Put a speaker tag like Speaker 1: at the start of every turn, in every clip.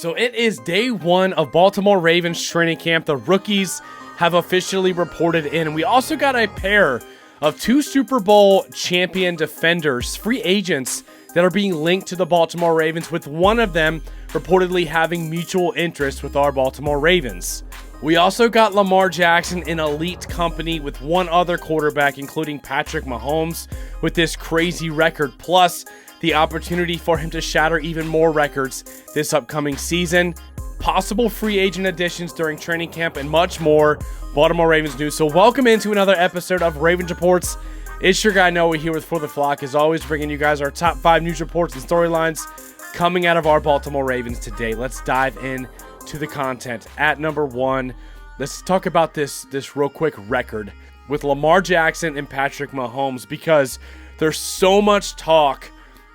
Speaker 1: So it is day one of Baltimore Ravens training camp. The rookies have officially reported in. And we also got a pair of two Super Bowl champion defenders, free agents, that are being linked to the Baltimore Ravens, with one of them reportedly having mutual interest with our Baltimore Ravens. We also got Lamar Jackson in elite company with one other quarterback, including Patrick Mahomes, with this crazy record, plus the opportunity for him to shatter even more records this upcoming season, possible free agent additions during training camp, and much more Baltimore Ravens news. So welcome into another episode of Ravens Reports. It's your guy Noah here with For the Flock, as always, bringing you guys our top 5 news reports and storylines coming out of our Baltimore Ravens today. Let's dive in to the content. At number 1, let's talk about this real quick record with Lamar Jackson and Patrick Mahomes, because there's so much talk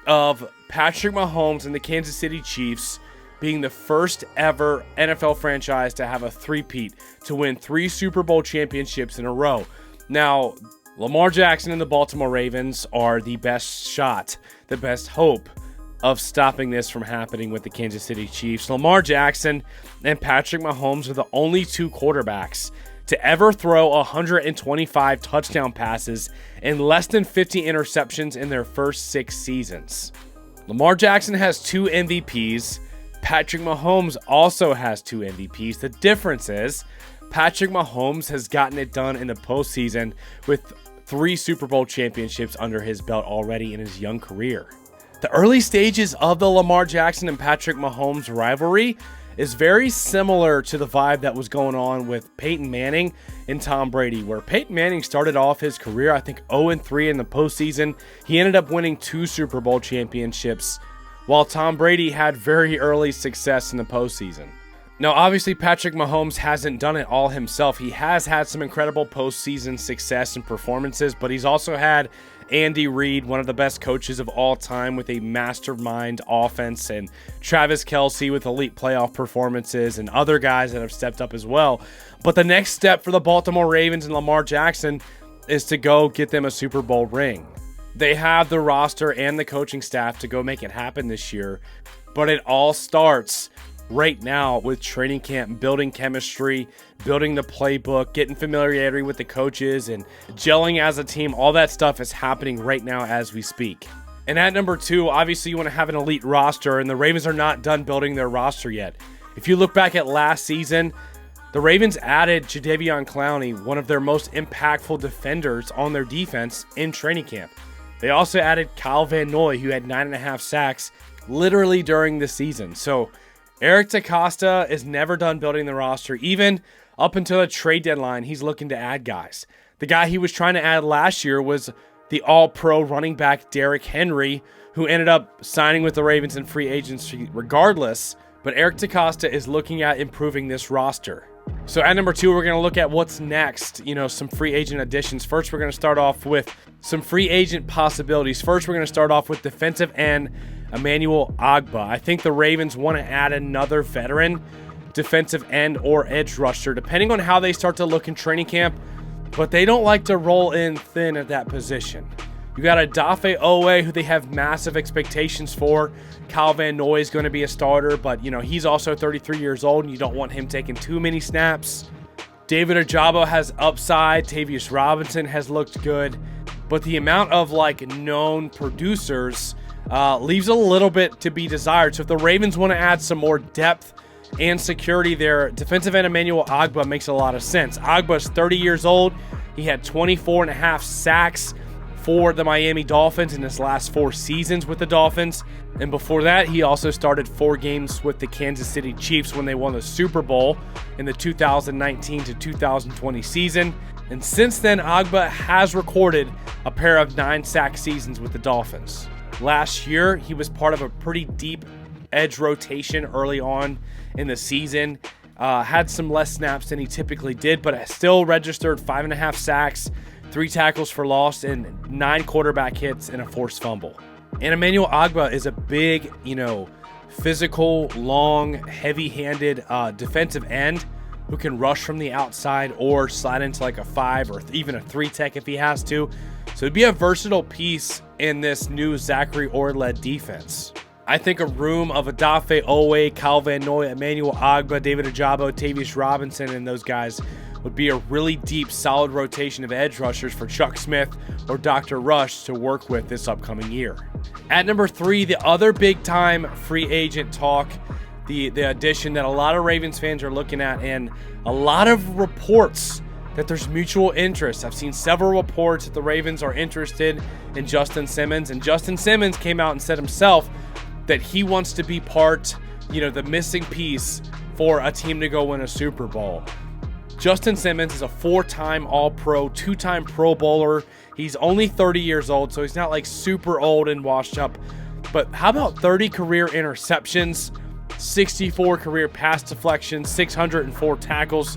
Speaker 1: of Patrick Mahomes and the Kansas City Chiefs being the first ever NFL franchise to have a three-peat, to win 3 Super Bowl championships in a row. Now, Lamar Jackson and the Baltimore Ravens are the best shot, the best hope of stopping this from happening with the Kansas City Chiefs. Lamar Jackson and Patrick Mahomes are the only 2 quarterbacks to ever throw 125 touchdown passes and less than 50 interceptions in their first 6 seasons. Lamar Jackson has 2 MVPs. Patrick Mahomes also has 2 MVPs. The difference is Patrick Mahomes has gotten it done in the postseason with 3 Super Bowl championships under his belt already in his young career. The early stages of the Lamar Jackson and Patrick Mahomes rivalry is very similar to the vibe that was going on with Peyton Manning and Tom Brady, where Peyton Manning started off his career, I think, 0-3 in the postseason. He ended up winning 2 Super Bowl championships, while Tom Brady had very early success in the postseason. Now, obviously, Patrick Mahomes hasn't done it all himself. He has had some incredible postseason success and performances, but he's also had Andy Reid, one of the best coaches of all time, with a mastermind offense, and Travis Kelce with elite playoff performances, and other guys that have stepped up as well. But the next step for the Baltimore Ravens and Lamar Jackson is to go get them a Super Bowl ring. They have the roster and the coaching staff to go make it happen this year, but it all starts right now with training camp, building chemistry, building the playbook, getting familiarity with the coaches, and gelling as a team. All that stuff is happening right now as we speak. And at number 2, obviously you want to have an elite roster, and the Ravens are not done building their roster yet. If you look back at last season, the Ravens added Jadeveon Clowney, one of their most impactful defenders on their defense, in training camp. They also added Kyle Van Noy, who had 9.5 sacks literally during the season. So Eric DeCosta is never done building the roster. Even up until the trade deadline, he's looking to add guys. The guy he was trying to add last year was the all-pro running back Derrick Henry, who ended up signing with the Ravens in free agency regardless. But Eric DeCosta is looking at improving this roster. So at number 2, we're going to look at what's next, some free agent additions. First, we're going to start off with some free agent possibilities. First, we're going to start off with defensive end Emanuel Ogbah. I think the Ravens want to add another veteran defensive end or edge rusher, depending on how they start to look in training camp, but they don't like to roll in thin at that position. You got Odafe Oweh, who they have massive expectations for. Kyle Van Noy is going to be a starter, but he's also 33 years old, and you don't want him taking too many snaps. David Ojabo has upside. Tavius Robinson has looked good, but the amount of known producers leaves a little bit to be desired. So if the Ravens want to add some more depth and security there, defensive end Emanuel Ogbah makes a lot of sense. Ogbah's 30 years old. He had 24.5 sacks for the Miami Dolphins in his last 4 seasons with the Dolphins. And before that, he also started 4 games with the Kansas City Chiefs when they won the Super Bowl in the 2019 to 2020 season. And since then, Ogbah has recorded a pair of 9-sack seasons with the Dolphins. Last year, he was part of a pretty deep edge rotation early on in the season. Had some less snaps than he typically did, but still registered 5.5 sacks, 3 tackles for loss, and 9 quarterback hits and a forced fumble. And Emanuel Ogbah is a big, physical, long, heavy-handed defensive end who can rush from the outside or slide into a 5 or even a 3 tech if he has to. So it'd be a versatile piece in this new Zachary Orr-led defense. I think a room of Odafe Owe, Kyle Van Noy, Emmanuel Ogbah, David Ojabo, Tavius Robinson, and those guys would be a really deep, solid rotation of edge rushers for Chuck Smith or Dr. Rush to work with this upcoming year. At number 3, the other big-time free agent talk, the addition that a lot of Ravens fans are looking at, and a lot of reports that there's mutual interest. I've seen several reports that the Ravens are interested in Justin Simmons, and Justin Simmons came out and said himself that he wants to be part, the missing piece for a team to go win a Super Bowl. Justin Simmons is a 4-time All-Pro, 2-time Pro Bowler. He's only 30 years old, so he's not like super old and washed up. But how about 30 career interceptions, 64 career pass deflections, 604 tackles,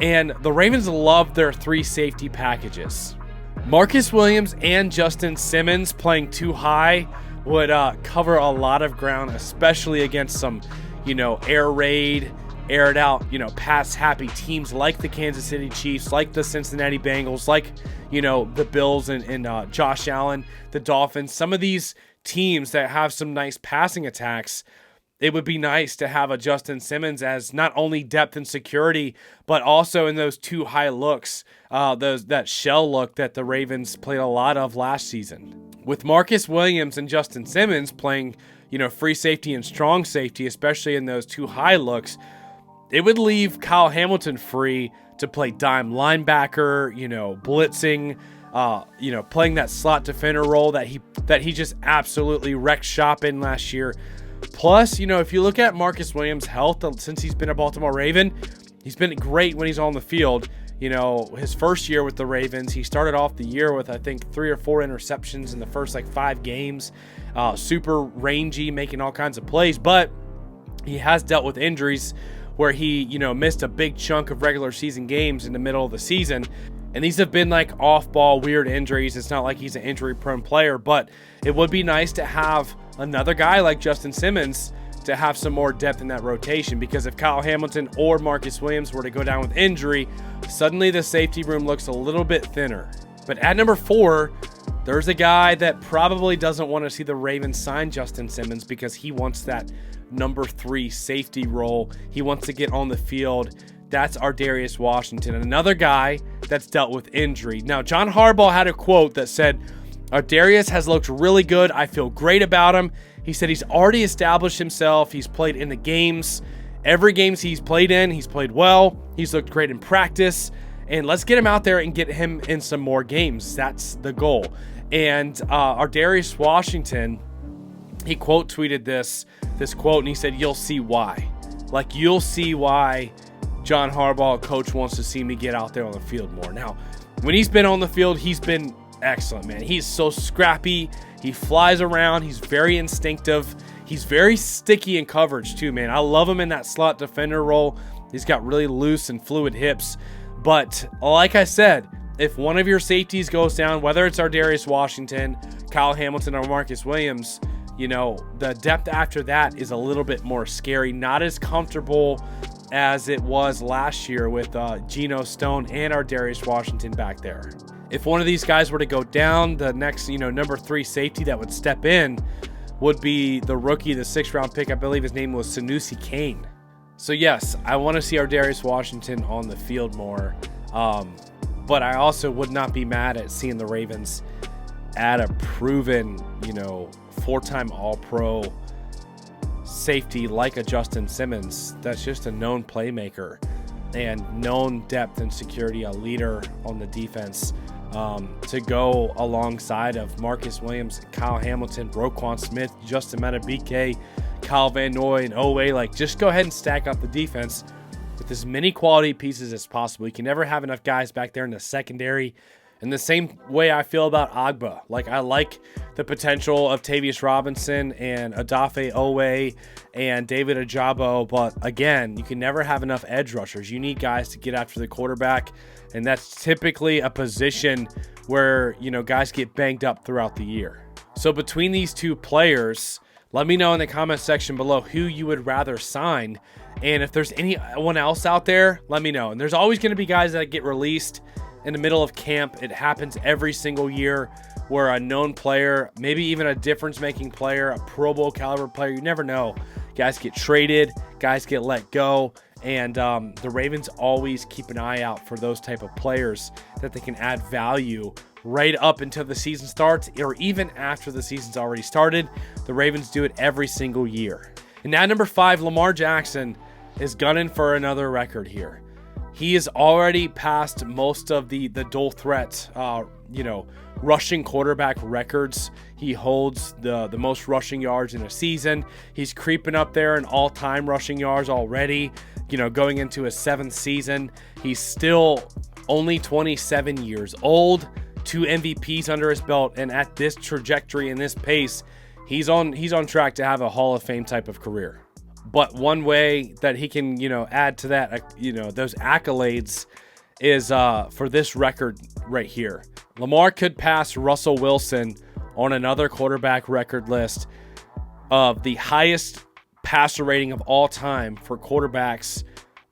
Speaker 1: and the Ravens love their 3 safety packages. Marcus Williams and Justin Simmons playing too high would cover a lot of ground, especially against some, air raid, air it out, pass happy teams like the Kansas City Chiefs, like the Cincinnati Bengals, like, the Bills and Josh Allen, the Dolphins. Some of these teams that have some nice passing attacks, it would be nice to have a Justin Simmons as not only depth and security, but also in those 2 high looks, that shell look that the Ravens played a lot of last season. With Marcus Williams and Justin Simmons playing, free safety and strong safety, especially in those 2 high looks, it would leave Kyle Hamilton free to play dime linebacker, blitzing, playing that slot defender role that he just absolutely wrecked shop in last year. Plus, if you look at Marcus Williams' health since he's been a Baltimore Raven, he's been great when he's on the field. His first year with the Ravens, he started off the year with, I think, 3 or 4 interceptions in the first 5 games. Super rangy, making all kinds of plays, but he has dealt with injuries where he, missed a big chunk of regular season games in the middle of the season. And these have been off-ball weird injuries. It's not like he's an injury-prone player, but it would be nice to have another guy like Justin Simmons to have some more depth in that rotation, because if Kyle Hamilton or Marcus Williams were to go down with injury, suddenly the safety room looks a little bit thinner. But at number 4, there's a guy that probably doesn't want to see the Ravens sign Justin Simmons because he wants that number 3 safety role. He wants to get on the field. That's our Darius Washington, another guy that's dealt with injury. Now, John Harbaugh had a quote that said, Darius has looked really good. I feel great about him. He said he's already established himself. He's played in the games. Every game he's played in, he's played well. He's looked great in practice. And let's get him out there and get him in some more games. That's the goal. And our Darius Washington, he quote tweeted this quote, and he said, "You'll see why. You'll see why John Harbaugh, coach, wants to see me get out there on the field more." Now, when he's been on the field, he's been excellent, man. He's so scrappy. He flies around. He's very instinctive. He's very sticky in coverage too, man. I love him in that slot defender role. He's got really loose and fluid hips. But like I said, if one of your safeties goes down, whether it's our Darius Washington, Kyle Hamilton, or Marcus Williams, the depth after that is a little bit more scary. Not as comfortable as it was last year with Geno Stone and our Darius Washington back there. If one of these guys were to go down, the next, number 3 safety that would step in would be the rookie, the 6th-round pick. I believe his name was Sanusi Kane. So yes, I want to see our Darius Washington on the field more. But I also would not be mad at seeing the Ravens add a proven, 4-time All-Pro safety like a Justin Simmons that's just a known playmaker and known depth and security, a leader on the defense, to go alongside of Marcus Williams, Kyle Hamilton, Roquan Smith, Justin Madubuike, Kyle Van Noy, and Owe. Just go ahead and stack up the defense with as many quality pieces as possible. You can never have enough guys back there in the secondary. In the same way I feel about Ogbah. I like the potential of Tavius Robinson and Odafe Owe and David Ojabo, but again, you can never have enough edge rushers. You need guys to get after the quarterback, and that's typically a position where, guys get banged up throughout the year. So between these 2 players, let me know in the comment section below who you would rather sign, and if there's anyone else out there, let me know. And there's always going to be guys that get released in the middle of camp. It happens every single year where a known player, maybe even a difference-making player, a Pro Bowl caliber player, you never know. Guys get traded, guys get let go, and the Ravens always keep an eye out for those type of players that they can add value right up until the season starts, or even after the season's already started. The Ravens do it every single year. And now number 5, Lamar Jackson is gunning for another record here. He has already passed most of the dual threat, rushing quarterback records. He holds the most rushing yards in a season. He's creeping up there in all-time rushing yards already, going into his 7th season. He's still only 27 years old, 2 MVPs under his belt, and at this trajectory and this pace, he's on track to have a Hall of Fame type of career. But one way that he can, add to that, those accolades is for this record right here. Lamar could pass Russell Wilson on another quarterback record list of the highest passer rating of all time for quarterbacks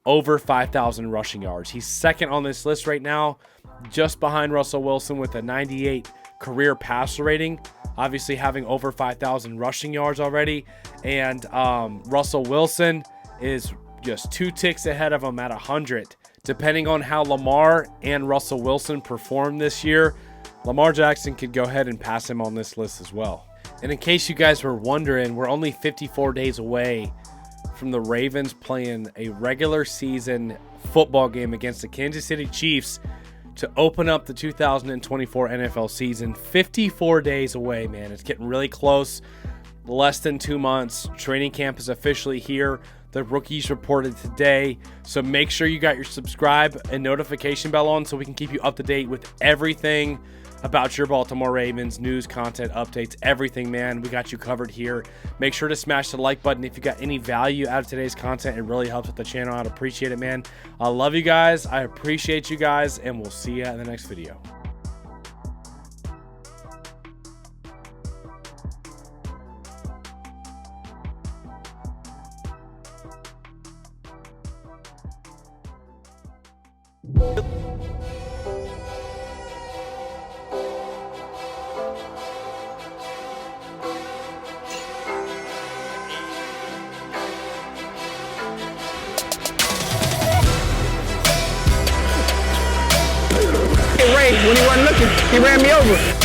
Speaker 1: over 5,000 rushing yards. He's second on this list right now, just behind Russell Wilson with a 98 career passer rating. Obviously having over 5,000 rushing yards already. And Russell Wilson is just 2 ticks ahead of him at 100. Depending on how Lamar and Russell Wilson perform this year, Lamar Jackson could go ahead and pass him on this list as well. And in case you guys were wondering, we're only 54 days away from the Ravens playing a regular season football game against the Kansas City Chiefs to open up the 2024 NFL season. 54 days away, man. It's getting really close. Less than 2 months. Training camp is officially here. The rookies reported today. So make sure you got your subscribe and notification bell on so we can keep you up to date with everything about your Baltimore Ravens, news, content, updates, everything, man. We got you covered here. Make sure to smash the like button if you got any value out of today's content. It really helps with the channel. I'd appreciate it, man. I love you guys. I appreciate you guys, and we'll see you in the next video.
Speaker 2: When he wasn't looking, he ran me over.